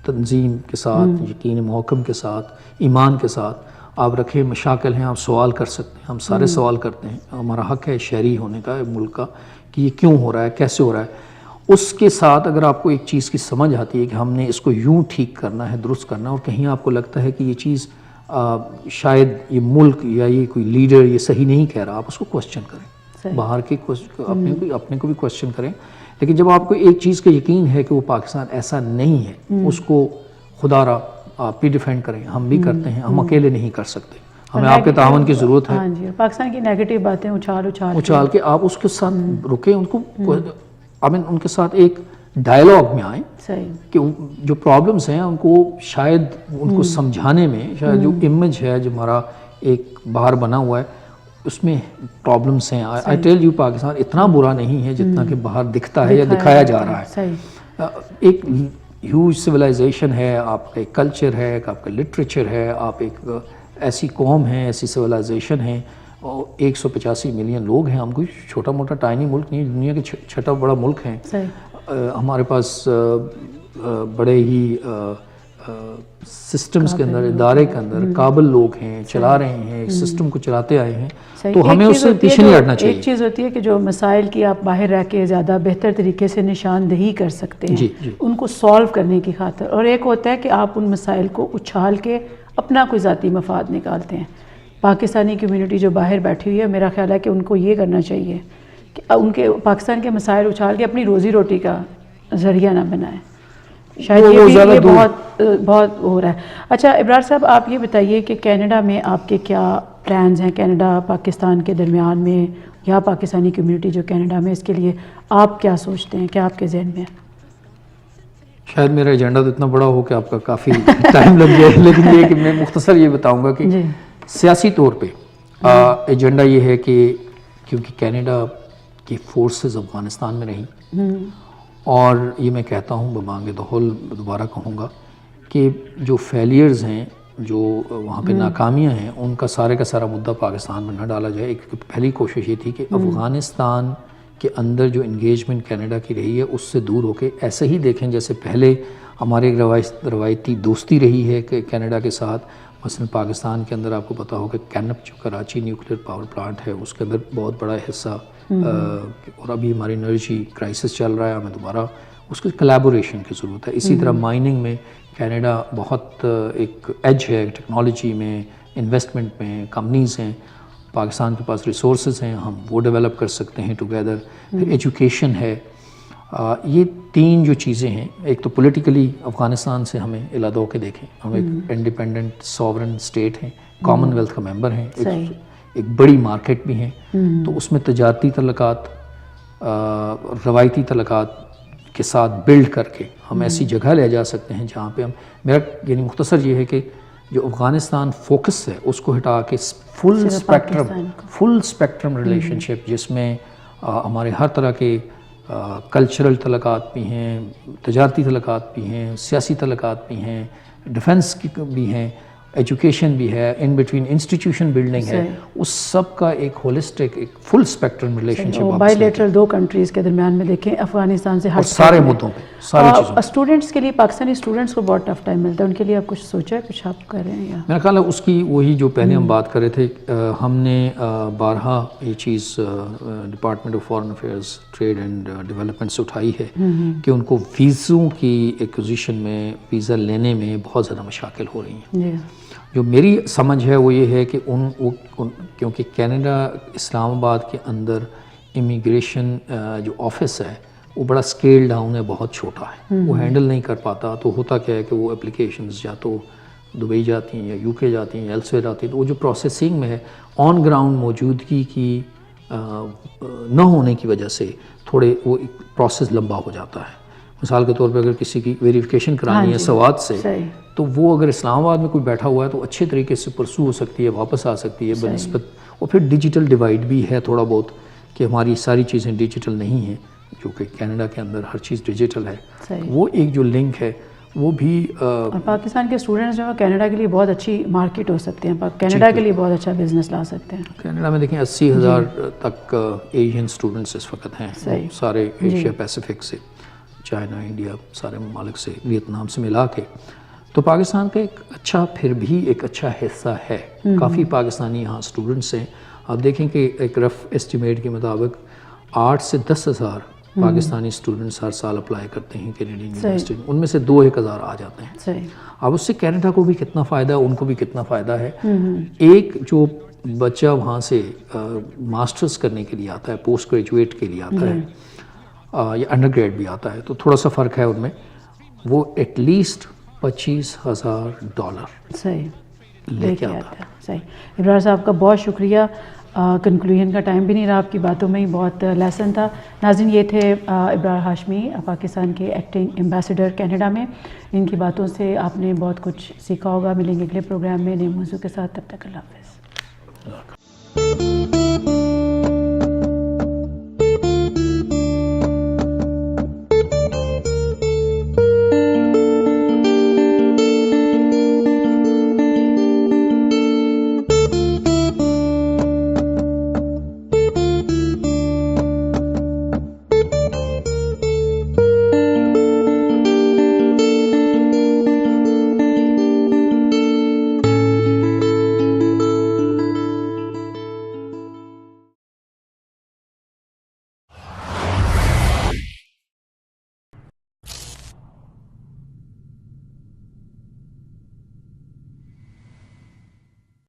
تنظیم کے ساتھ، یقین محکم کے ساتھ، ایمان کے ساتھ آپ رکھیں. مشاکل ہیں، آپ سوال کر سکتے ہیں، ہم سارے سوال کرتے ہیں، ہمارا حق ہے شہری ہونے کا، ملک کا، کہ یہ کیوں ہو رہا ہے, کیسے ہو رہا ہے. اس کے ساتھ اگر آپ کو ایک چیز کی سمجھ آتی ہے کہ ہم نے اس کو یوں ٹھیک کرنا ہے, درست کرنا ہے, اور کہیں آپ کو لگتا ہے کہ یہ چیز شاید یہ ملک یا یہ کوئی لیڈر یہ صحیح نہیں کہہ رہا, آپ اس کو کوسچن کریں, باہر کے اپنے کو بھی کوسچن کریں. لیکن جب آپ کو ایک چیز کا یقین ہے کہ وہ پاکستان ایسا نہیں ہے, اس کو خدا را آپ بھی ڈیفینڈ کریں. ہم بھی کرتے ہیں, ہم اکیلے نہیں کر سکتے, ہمیں آپ کے تعاون کی ضرورت ہے. ہاں جی, پاکستان کی نیگیٹو باتیں اچھال کے آپ اس کے ساتھ رکیں, ان کو ان کے ساتھ ایک ڈائلاگ میں آئیں کہ جو پرابلمس ہیں ان کو شاید ان کو سمجھانے میں, شاید جو امیج ہے جو ہمارا ایک باہر بنا ہوا ہے اس میں پرابلمس ہیں. آئی ٹیل یو پاکستان اتنا برا نہیں ہے جتنا کہ باہر دکھتا ہے یا دکھایا جا رہا ہے. ایک ہیوج سویلائزیشن ہے, آپ کا ایک کلچر ہے, آپ کا لٹریچر ہے, آپ ایک ایسی قوم ہے, ایسی سویلائزیشن ہے, اور 185 ملین لوگ ہیں. ہم کوئی چھوٹا موٹا ٹائنی ملک نہیں, دنیا کے چھٹا بڑا ملک ہیں. ہمارے پاس بڑے ہی سسٹمز کے اندر, ادارے کے اندر قابل لوگ ہیں, چلا رہے ہیں, اس سسٹم کو چلاتے آئے ہیں. تو ہمیں اس سے پیچھے نہیں ہٹنا چاہیے. ایک چیز ہوتی ہے کہ جو مسائل کی آپ باہر رہ کے زیادہ بہتر طریقے سے نشاندہی کر سکتے ہیں ان کو سالو کرنے کی خاطر, اور ایک ہوتا ہے کہ آپ ان مسائل کو اچھال کے اپنا کوئی ذاتی مفاد نکالتے ہیں. پاکستانی کمیونٹی جو باہر بیٹھی ہوئی ہے, میرا خیال ہے کہ ان کو یہ کرنا چاہیے کہ ان کے پاکستان کے مسائل اچھال کے اپنی روزی روٹی کا ذریعہ نہ بنائیں. شاید یہ بہت ہو رہا ہے. اچھا ابرار صاحب, آپ یہ بتائیے کہ کینیڈا میں آپ کے کیا پلانز ہیں, کینیڈا پاکستان کے درمیان میں, یا پاکستانی کمیونٹی جو کینیڈا میں, اس کے لیے آپ کیا سوچتے ہیں, کیا آپ کے ذہن میں ہے؟ شاید میرا ایجنڈا تو اتنا بڑا ہو کہ آپ کا کافی ٹائم لگ جائے, لیکن یہ کہ میں مختصر یہ بتاؤں گا کہ سیاسی طور پہ ایجنڈا یہ ہے کہ کیونکہ کینیڈا کی فورسز افغانستان میں رہیں, اور یہ میں کہتا ہوں ببانگ دہل دوبارہ کہوں گا کہ جو فیلیئرز ہیں, جو وہاں پہ ناکامیاں ہیں, ان کا سارا مدعا پاکستان میں نہ ڈالا جائے. ایک پہلی کوشش یہ تھی کہ افغانستان کے اندر جو انگیجمنٹ کینیڈا کی رہی ہے اس سے دور ہو کے ایسے ہی دیکھیں جیسے پہلے ہماری ایک روایتی دوستی رہی ہے کہ کینیڈا کے ساتھ. مثلا پاکستان کے اندر آپ کو پتا ہو کہ کینپ جو کراچی نیوکلیر پاور پلانٹ ہے, اس کے اندر بہت بڑا حصہ, اور ابھی ہماری انرجی کرائسس چل رہا ہے, ہمیں دوبارہ اس کی کلیبوریشن کی ضرورت ہے. اسی طرح مائننگ میں کینیڈا بہت ایک ایج ہے ٹیکنالوجی میں, انویسٹمنٹ میں, کمپنیز ہیں. پاکستان کے پاس ریسورسز ہیں, ہم وہ ڈیولپ کر سکتے ہیں ٹوگیدر. پھر ایجوکیشن ہے. یہ تین جو چیزیں ہیں, ایک تو پولیٹیکلی افغانستان سے ہمیں علیحدہ ہو کے دیکھیں, ہم ایک انڈیپینڈنٹ ساورن اسٹیٹ ہیں, کامن ویلتھ کا ممبر ہیں, ایک بڑی مارکیٹ بھی ہیں, تو اس میں تجارتی تعلقات, روایتی تعلقات کے ساتھ بلڈ کر کے ہم ایسی جگہ لے جا سکتے ہیں جہاں پہ ہم, میرا یعنی مختصر یہ ہے کہ جو افغانستان فوکس ہے اس کو ہٹا کے فل اسپیکٹرم ریلیشن شپ, جس میں ہمارے ہر طرح کے کلچرل تعلقات بھی ہیں, تجارتی تعلقات بھی ہیں, سیاسی تعلقات بھی ہیں, ڈیفنس کی بھی ہیں, ایجوکیشن بھی ہے, ان بٹوین انسٹیٹیوشن بلڈنگ ہے, اس سب کا ایک ہولسٹک ایک full spectrum relationship bilateral دو کنٹریز کے درمیان میں دیکھیں افغانستان سے ہر سارے مدعوں پہ, ساری چیزوں. اسٹوڈنٹس کے لیے, پاکستانی اسٹوڈنٹس کو بہت ٹف ٹائم ملتا ہے, ان کے لیے آپ کچھ سوچا ہے, کچھ آپ کر رہے ہیں؟ یا میرا خیال ہے اس کی وہی جو پہلے ہم بات کر رہے تھے, ہم نے بارہا یہ چیز department of foreign affairs trade and development سے اٹھائی ہے کہ ان کو ویزوں کی ایکوزیشن میں, ویزا لینے میں بہت زیادہ مشاکل ہو رہی ہیں. جو میری سمجھ ہے وہ یہ ہے کہ کیونکہ کینیڈا اسلام آباد کے اندر امیگریشن جو آفس ہے وہ بڑا اسکیل ڈاؤن ہے, بہت چھوٹا ہے, وہ ہینڈل نہیں کر پاتا. تو ہوتا کیا ہے کہ وہ اپلیکیشنز یا تو دبئی جاتی ہیں یا یو کے جاتی ہیں یا ایلسویر جاتی ہیں, تو وہ جو پروسیسنگ میں ہے آن گراؤنڈ موجودگی کی نہ ہونے کی وجہ سے تھوڑے وہ پروسیس لمبا ہو جاتا ہے. مثال کے طور پہ اگر کسی کی ویریفیکیشن کرانی ہے سوات سے, تو وہ اگر اسلام آباد میں کوئی بیٹھا ہوا ہے تو اچھے طریقے سے پرسو ہو سکتی ہے, واپس آ سکتی ہے بنسبت. اور پھر ڈیجیٹل ڈیوائڈ بھی ہے تھوڑا بہت کہ ہماری ساری چیزیں ڈیجیٹل نہیں ہیں, جو کہ کینیڈا کے اندر ہر چیز ڈیجیٹل ہے. وہ ایک جو لنک ہے وہ بھی پاکستان کے اسٹوڈنٹس جو ہیں کینیڈا کے لیے بہت اچھی مارکیٹ ہو سکتے ہیں, کینیڈا کے لیے بہت اچھا بزنس لا سکتے ہیں. کینیڈا میں دیکھیں 80,000 تک ایشین اسٹوڈنٹس اس وقت ہیں, سارے ایشیا پیسیفک سے, چائنا, انڈیا, سارے ممالک سے, ویتنام سے ملا کے. تو پاکستان کا ایک اچھا, پھر بھی ایک اچھا حصہ ہے, کافی پاکستانی یہاں اسٹوڈنٹس ہیں. آپ دیکھیں کہ ایک رف ایسٹیمیٹ کے مطابق 8 سے 10 ہزار پاکستانی اسٹوڈنٹس ہر سال اپلائی کرتے ہیں کینیڈین یونیورسٹی میں، ان میں سے 2-1 ہزار آ جاتے ہیں. صحیح. اب اس سے کینیڈا کو بھی کتنا فائدہ ہے، ان کو بھی کتنا فائدہ ہے. ایک جو بچہ وہاں سے ماسٹرز کرنے کے لیے آتا ہے، پوسٹ گریجویٹ کے لیے آتا ہے یا انڈر گریڈ بھی آتا ہے، تو تھوڑا سا فرق ہے ان میں، وہ ایٹ لیسٹ $25,000 صحیح لے کے آتا ہے. صحیح. ابرار صاحب کا بہت شکریہ. کنکلوژن کا ٹائم بھی نہیں رہا، آپ کی باتوں میں ہی بہت لیسن تھا. ناظرین، یہ تھے ابرار ہاشمی، پاکستان کے ایکٹنگ ایمبیسڈر کینیڈا میں. ان کی باتوں سے آپ نے بہت کچھ سیکھا ہوگا. ملیں گے اگلے پروگرام میں نئے موضوع کے ساتھ، تب تک اللہ حافظ.